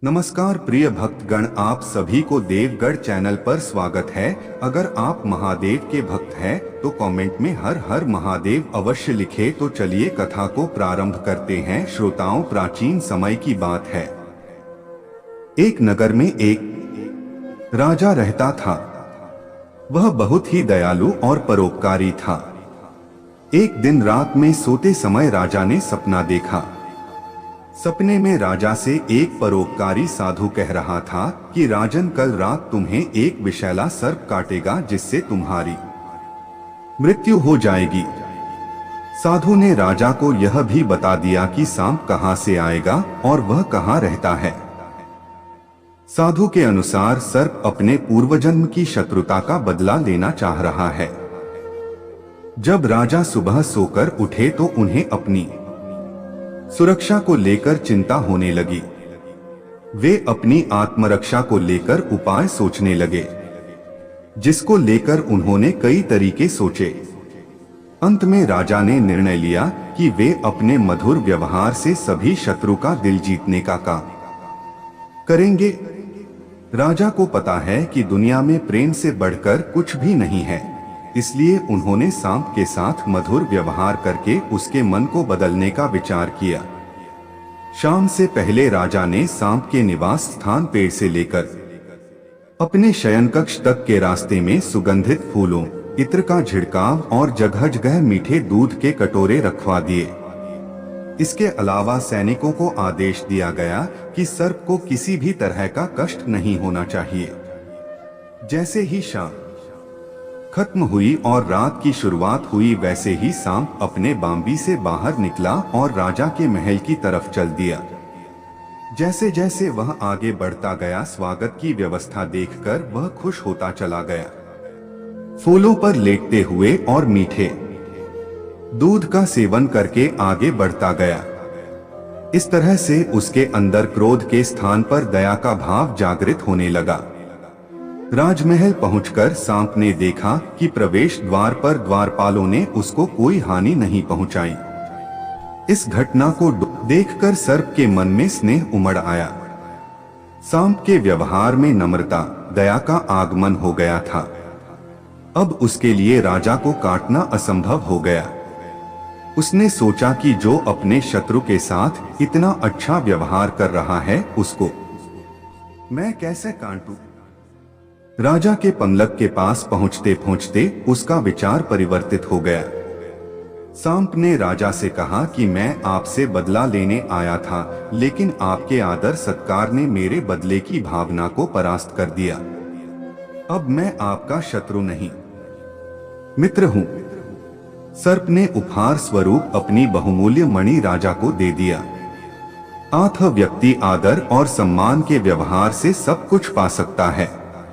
नमस्कार प्रिय भक्तगण, आप सभी को देवगढ़ चैनल पर स्वागत है। अगर आप महादेव के भक्त हैं तो कमेंट में हर हर महादेव अवश्य लिखे। तो चलिए कथा को प्रारंभ करते हैं। श्रोताओं, प्राचीन समय की बात है। एक नगर में एक राजा रहता था। वह बहुत ही दयालु और परोपकारी था। एक दिन रात में सोते समय राजा ने सपना देखा। सपने में राजा से एक परोपकारी साधु कह रहा था कि राजन, कल रात तुम्हें एक विषैला सर्प काटेगा जिससे तुम्हारी मृत्यु हो जाएगी। साधु ने राजा को यह भी बता दिया कि सांप कहां से आएगा और वह कहां रहता है। साधु के अनुसार सर्प अपने पूर्वजन्म की शत्रुता का बदला लेना चाह रहा है। जब राजा सुबह सोकर उठे तो उन्हें अपनी सुरक्षा को लेकर चिंता होने लगी। वे अपनी आत्मरक्षा को लेकर उपाय सोचने लगे, जिसको लेकर उन्होंने कई तरीके सोचे। अंत में राजा ने निर्णय लिया कि वे अपने मधुर व्यवहार से सभी शत्रु का दिल जीतने का काम करेंगे। राजा को पता है कि दुनिया में प्रेम से बढ़कर कुछ भी नहीं है, इसलिए उन्होंने सांप के साथ मधुर व्यवहार करके उसके मन को बदलने का विचार किया। शाम से पहले राजा ने सांप के निवास स्थान पेड़ से लेकर अपने शयन कक्ष तक के रास्ते में सुगंधित फूलों, इत्र का छिड़काव और जगह जगह मीठे दूध के कटोरे रखवा दिए। इसके अलावा सैनिकों को आदेश दिया गया कि सर्प को किसी भी तरह का कष्ट नहीं होना चाहिए। जैसे ही शाम खत्म हुई और रात की शुरुआत हुई, वैसे ही सांप अपने बांबी से बाहर निकला और राजा के महल की तरफ चल दिया। जैसे जैसे वह आगे बढ़ता गया, स्वागत की व्यवस्था देखकर वह खुश होता चला गया। फूलों पर लेटते हुए और मीठे दूध का सेवन करके आगे बढ़ता गया। इस तरह से उसके अंदर क्रोध के स्थान पर दया का भाव जागृत होने लगा। राजमहल पहुंचकर सांप ने देखा कि प्रवेश द्वार पर द्वारपालों ने उसको कोई हानि नहीं पहुंचाई। इस घटना को देखकर सर्प के मन में स्नेह उमड़ आया। सांप के व्यवहार में नम्रता, दया का आगमन हो गया था। अब उसके लिए राजा को काटना असंभव हो गया। उसने सोचा कि जो अपने शत्रु के साथ इतना अच्छा व्यवहार कर रहा है, उसको मैं कैसे काटूं। राजा के पलंग के पास पहुंचते पहुंचते उसका विचार परिवर्तित हो गया। सांप ने राजा से कहा कि मैं आपसे बदला लेने आया था, लेकिन आपके आदर सत्कार ने मेरे बदले की भावना को परास्त कर दिया। अब मैं आपका शत्रु नहीं, मित्र हूं। सर्प ने उपहार स्वरूप अपनी बहुमूल्य मणि राजा को दे दिया। व्यक्ति आदर और सम्मान के व्यवहार से सब कुछ पा सकता है।